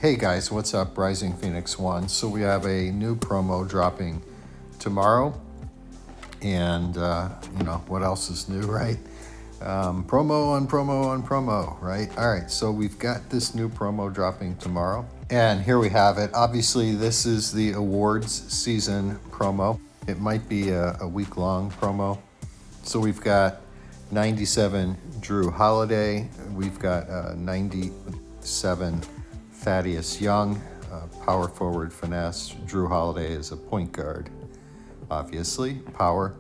Hey guys, what's up? Rising Phoenix 1. So we have a new promo dropping tomorrow. And, what else is new, right? Promo on promo on promo, right? All right, so we've got this new promo dropping tomorrow. And here we have it. Obviously, this is the awards season promo. It might be a week-long promo. So we've got 97 Drew Holiday. We've got 97 Thaddeus Young, power forward finesse. Drew Holiday is a point guard, obviously, power.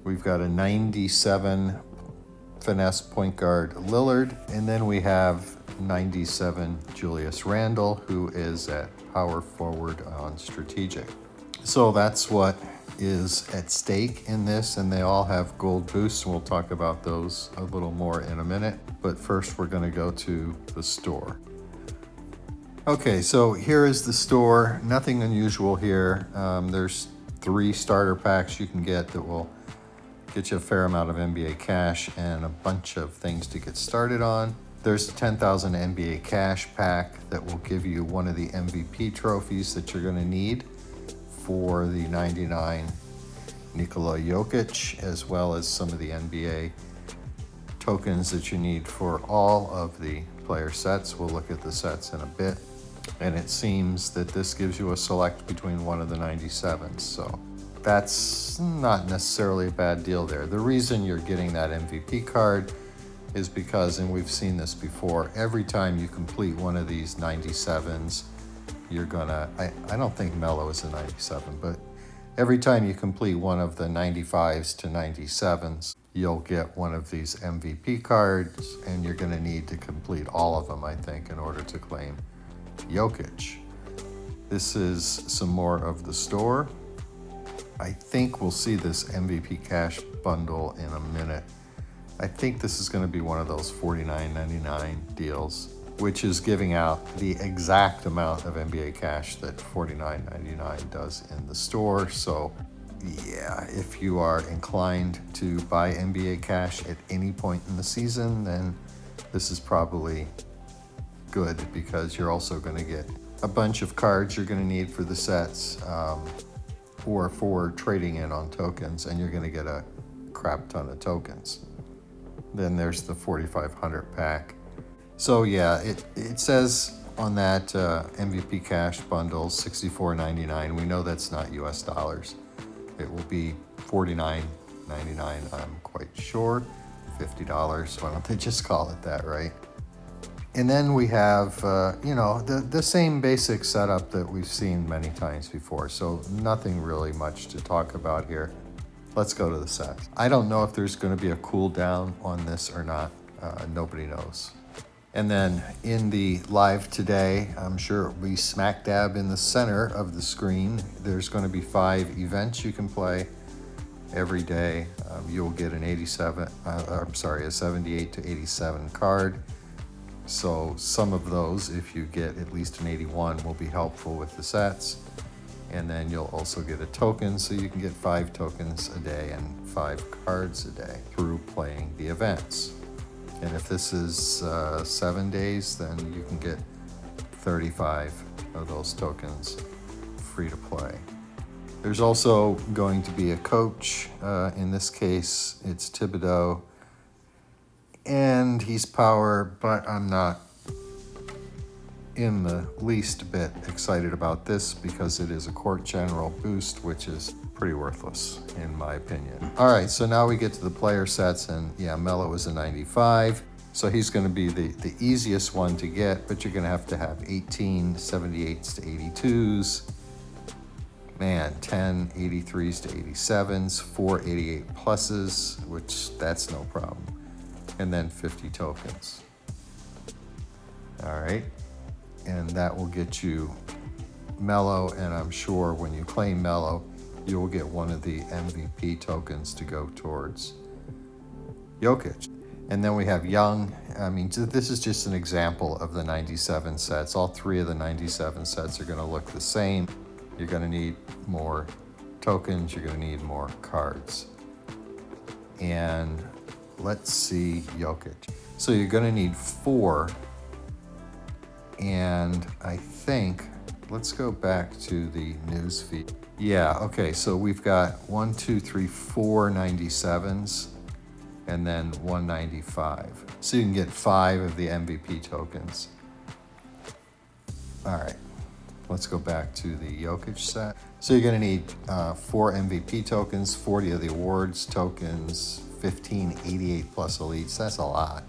We've got a 97 finesse point guard Lillard, and then we have 97 Julius Randle, who is at power forward on strategic. So that's what is at stake in this, and they all have gold boosts, and we'll talk about those a little more in a minute. But first, we're going to go to the store. Okay, so here is the store. Nothing unusual here. There's 3 starter packs you can get that will get you a fair amount of NBA cash and a bunch of things to get started on. There's a 10,000 NBA cash pack that will give you one of the MVP trophies that you're going to need for the 99 Nikola Jokic, as well as some of the NBA tokens that you need for all of the player sets. We'll look at the sets in a bit. And it seems that this gives you a select between one of the 97s. So that's not necessarily a bad deal there. The reason you're getting that MVP card is because, and we've seen this before, every time you complete one of these 97s, you're gonna, I don't think Melo is a 97, but every time you complete one of the 95s to 97s, you'll get one of these MVP cards, and you're gonna need to complete all of them, I think, in order to claim Jokic. This is some more of the store. I think we'll see this MVP cash bundle in a minute. I think this is going to be one of those $49.99 deals, which is giving out the exact amount of NBA cash that $49.99 does in the store. So yeah, if you are inclined to buy NBA cash at any point in the season, then this is probably good, because you're also going to get a bunch of cards you're going to need for the sets, or for trading in on tokens, and you're going to get a crap ton of tokens. Then there's the 4,500 pack. So yeah, it says on that MVP cash bundle $64.99. We know that's not US dollars. It will be $49.99, I'm quite sure. $50. Why don't they just call it that, right? And then we have, the same basic setup that we've seen many times before. So nothing really much to talk about here. Let's go to the sets. I don't know if there's going to be a cooldown on this or not. Nobody knows. And then in the live today, I'm sure it'll be smack dab in the center of the screen. There's going to be 5 events you can play every day. You'll get a 78 to 87 card. So some of those, if you get at least an 81, will be helpful with the sets. And then you'll also get a token, so you can get 5 tokens a day and 5 cards a day through playing the events. And if this is 7 days, then you can get 35 of those tokens free to play. There's also going to be a coach. In this case, it's Thibodeau. And he's power, but I'm not in the least bit excited about this, because it is a court general boost, which is pretty worthless in my opinion. All right, so now we get to the player sets, and yeah, Melo is a 95. So he's going to be the easiest one to get, but you're going to have 18 78s to 82s. Man, 10 83s to 87s, 4 88 pluses, which that's no problem. And then 50 tokens. All right. And that will get you Melo, and I'm sure when you claim Melo, you will get one of the MVP tokens to go towards Jokic. And then we have Young. I mean, this is just an example of the 97 sets. All 3 of the 97 sets are going to look the same. You're going to need more tokens. You're going to need more cards. And let's see Jokic. So you're going to need 4 And I think, let's go back to the news feed. Yeah, okay, so we've got 1, 2, 3, 4 97s and then 195. So you can get 5 of the MVP tokens. All right, let's go back to the Jokic set. So you're gonna need 4 MVP tokens, 40 of the awards tokens, 15 88 plus elites. That's a lot.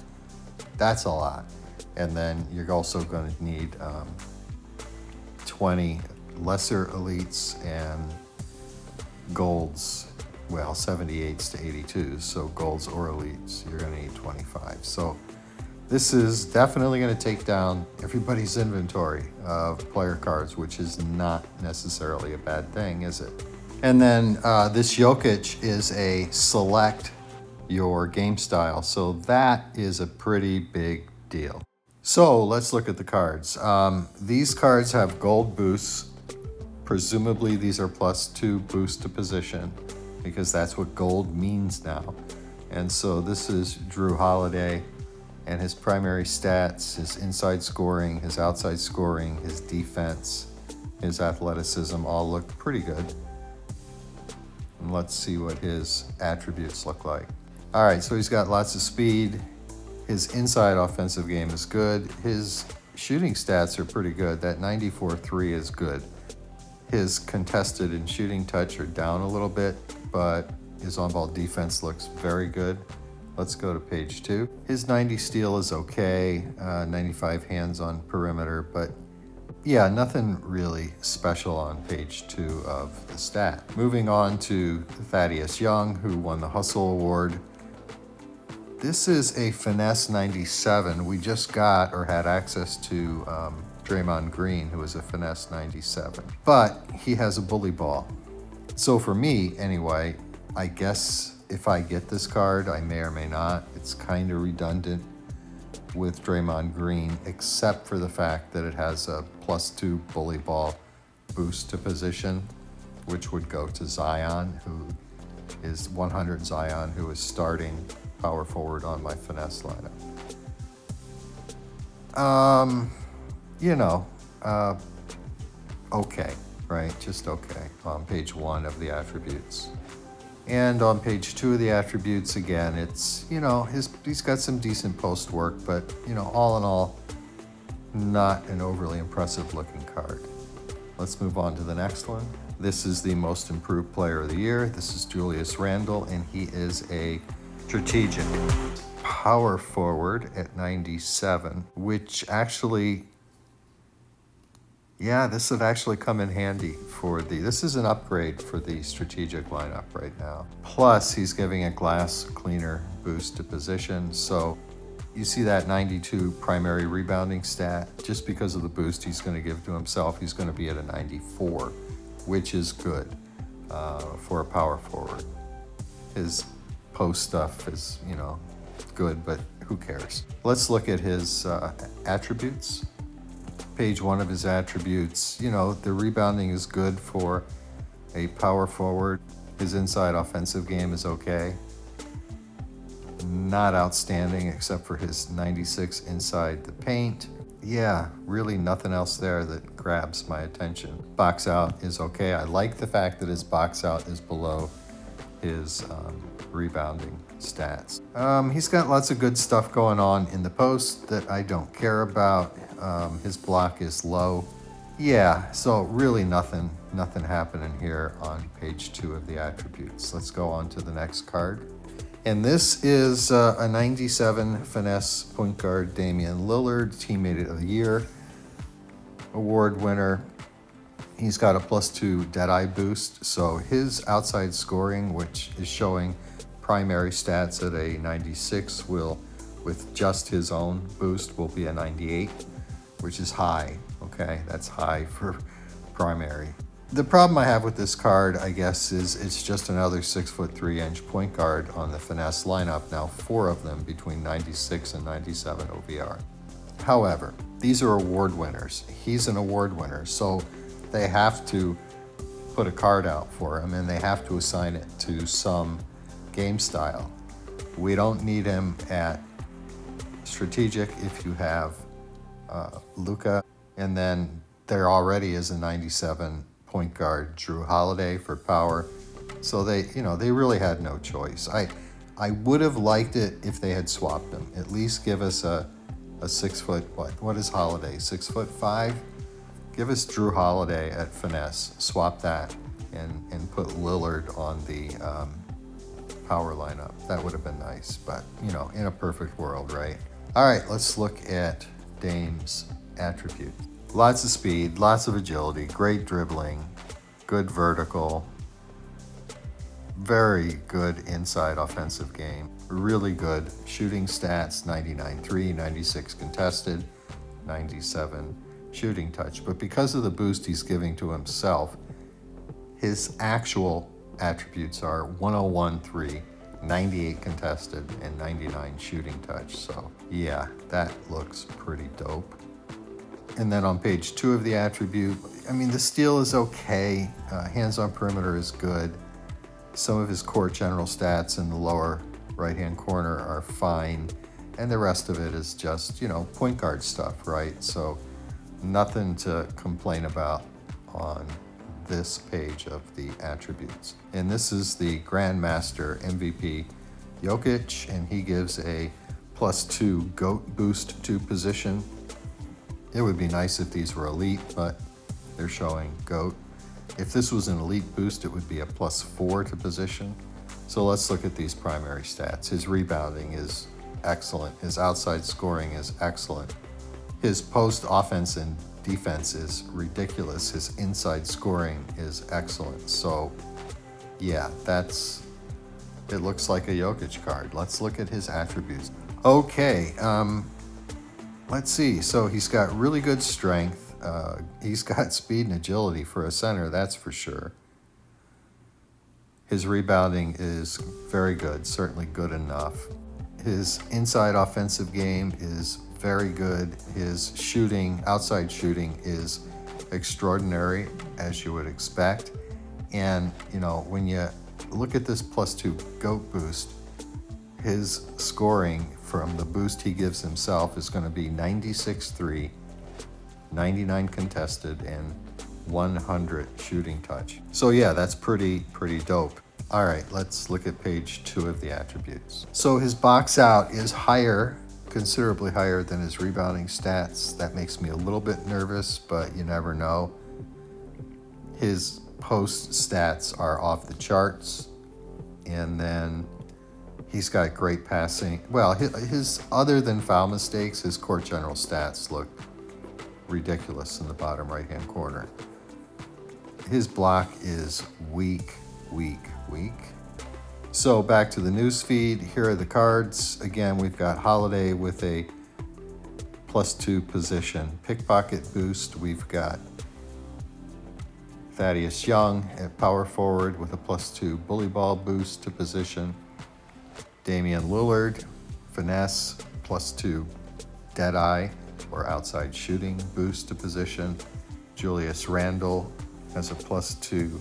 That's a lot. And then you're also gonna need 20 lesser elites and golds, well, 78s to 82s, so golds or elites, you're gonna need 25. So this is definitely gonna take down everybody's inventory of player cards, which is not necessarily a bad thing, is it? And then this Jokic is a select your game style, so that is a pretty big deal. So let's look at the cards. These cards have gold boosts. Presumably these are +2 boost to position, because that's what gold means now. And so this is Drew Holiday, and his primary stats, his inside scoring, his outside scoring, his defense, his athleticism all look pretty good. And let's see what his attributes look like. All right, so he's got lots of speed. His inside offensive game is good. His shooting stats are pretty good. That 94-3 is good. His contested and shooting touch are down a little bit, but his on-ball defense looks very good. Let's go to page 2. His 90 steal is okay, 95 hands on perimeter, but yeah, nothing really special on page 2 of the stat. Moving on to Thaddeus Young, who won the Hustle Award. This is a finesse 97. We just got or had access to Draymond Green, who is a finesse 97. But he has a bully ball. So for me, anyway, I guess if I get this card, I may or may not. It's kind of redundant with Draymond Green, except for the fact that it has a +2 bully ball boost to position, which would go to Zion, who is 100 Zion, who is starting power forward on my finesse lineup. Okay, right? Just okay on page 1 of the attributes. And on page 2 of the attributes, again, it's, he's got some decent post work, but, all in all, not an overly impressive looking card. Let's move on to the next one. This is the most improved player of the year. This is Julius Randle, and he is a strategic power forward at 97, which actually, yeah, this would actually come in handy for this is an upgrade for the strategic lineup right now. Plus, he's giving a glass cleaner boost to position. So you see that 92 primary rebounding stat. Just because of the boost he's going to give to himself, he's going to be at a 94, which is good for a power forward. His post stuff is, good, but who cares? Let's look at his attributes. Page 1 of his attributes, the rebounding is good for a power forward. His inside offensive game is okay. Not outstanding except for his 96 inside the paint. Yeah, really nothing else there that grabs my attention. Box out is okay. I like the fact that his box out is below his rebounding stats. He's got lots of good stuff going on in the post that I don't care about. His block is low. Yeah, so really nothing happening here on page 2 of the attributes. Let's go on to the next card. And this is a 97 finesse point guard, Damian Lillard, Teammate of the Year award winner. He's got a +2 Deadeye boost, so his outside scoring, which is showing primary stats at a 96, will, with just his own boost, will be a 98, which is high. Okay, that's high for primary. The problem I have with this card, I guess, is it's just another 6'3" point guard on the finesse lineup. Now 4 of them between 96 and 97 OVR. However, these are award winners. He's an award winner, so they have to put a card out for him and they have to assign it to some game style. We don't need him at strategic if you have Luka And then there already is a 97 point guard, Drew Holiday, for power. So they really had no choice. I would have liked it if they had swapped him. At least give us a 6 foot, what is Holiday, 6'5"? Give us Drew Holiday at finesse, swap that, and put Lillard on the power lineup. That would have been nice, but in a perfect world, right? All right, let's look at Dame's attributes. Lots of speed, lots of agility, great dribbling, good vertical, very good inside offensive game, really good shooting stats, 99-3, 96 contested, 97 shooting touch. But because of the boost he's giving to himself, his actual attributes are 101-3, 98 contested, and 99 shooting touch. So yeah, that looks pretty dope. And then on page 2 of the attribute, the steal is okay. Hands on perimeter is good. Some of his core general stats in the lower right-hand corner are fine. And the rest of it is just, point guard stuff, right? So nothing to complain about on this page of the attributes. And this is the Grandmaster MVP Jokic, and he gives a +2 GOAT boost to position. It would be nice if these were elite, but they're showing GOAT. If this was an elite boost, it would be a +4 to position. So let's look at these primary stats. His rebounding is excellent. His outside scoring is excellent. His post offense and defense is ridiculous. His inside scoring is excellent. So yeah, it looks like a Jokic card. Let's look at his attributes. Okay, let's see. So he's got really good strength. He's got speed and agility for a center, that's for sure. His rebounding is very good, certainly good enough. His inside offensive game is very good. His outside shooting is extraordinary, as you would expect. And, when you look at this +2 GOAT boost, his scoring from the boost he gives himself is going to be 96-3, 99 contested, and 100 shooting touch. So yeah, that's pretty dope. All right, let's look at page 2 of the attributes. So his box out is higher, considerably higher than his rebounding stats. That makes me a little bit nervous, but you never know. His post stats are off the charts, and then he's got great passing. Well, his other than foul mistakes, his core general stats look ridiculous in the bottom right-hand corner. His block is weak. So back to the news feed. Here are the cards. Again, we've got Holiday with a +2 position pickpocket boost. We've got Thaddeus Young at power forward with a +2 bully ball boost to position. Damian Lillard, finesse, +2 dead eye or outside shooting boost to position. Julius Randle has a +2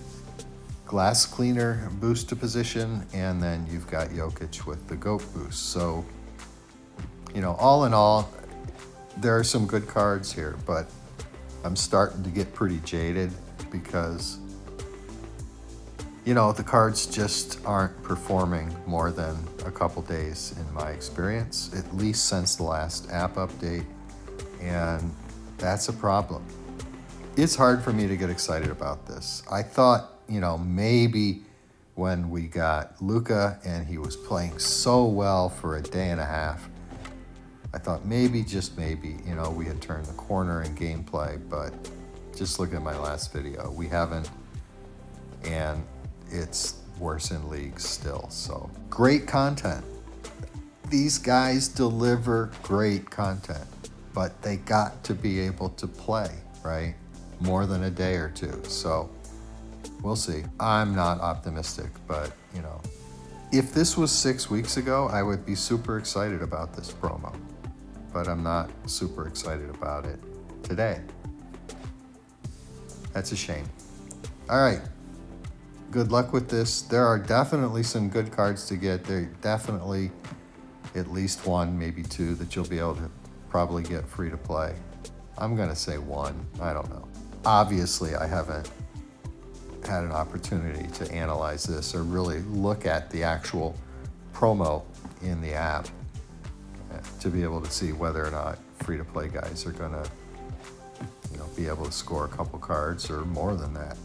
glass cleaner boost to position. And then you've got Jokic with the GOAT boost. So, all in all, there are some good cards here, but I'm starting to get pretty jaded because, the cards just aren't performing more than a couple days in my experience, at least since the last app update. And that's a problem. It's hard for me to get excited about this. I thought, maybe when we got Luka and he was playing so well for a day and a half, I thought maybe, just maybe, we had turned the corner in gameplay, but just look at my last video. We haven't, and it's worse in leagues still. So great content. These guys deliver great content, but they got to be able to play, right? More than a day or two. So we'll see. I'm not optimistic, but if this was 6 weeks ago, I would be super excited about this promo, but I'm not super excited about it today. That's a shame. All right. Good luck with this. There are definitely some good cards to get. There definitely at least one, maybe two that you'll be able to probably get free to play. I'm going to say 1. I don't know. Obviously, I haven't had an opportunity to analyze this or really look at the actual promo in the app to be able to see whether or not free-to-play guys are going to, be able to score a couple cards or more than that.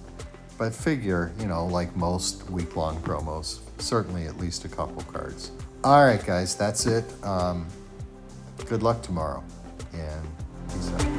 But figure, like most week-long promos, certainly at least a couple cards. All right, guys, that's it. Good luck tomorrow, and peace out.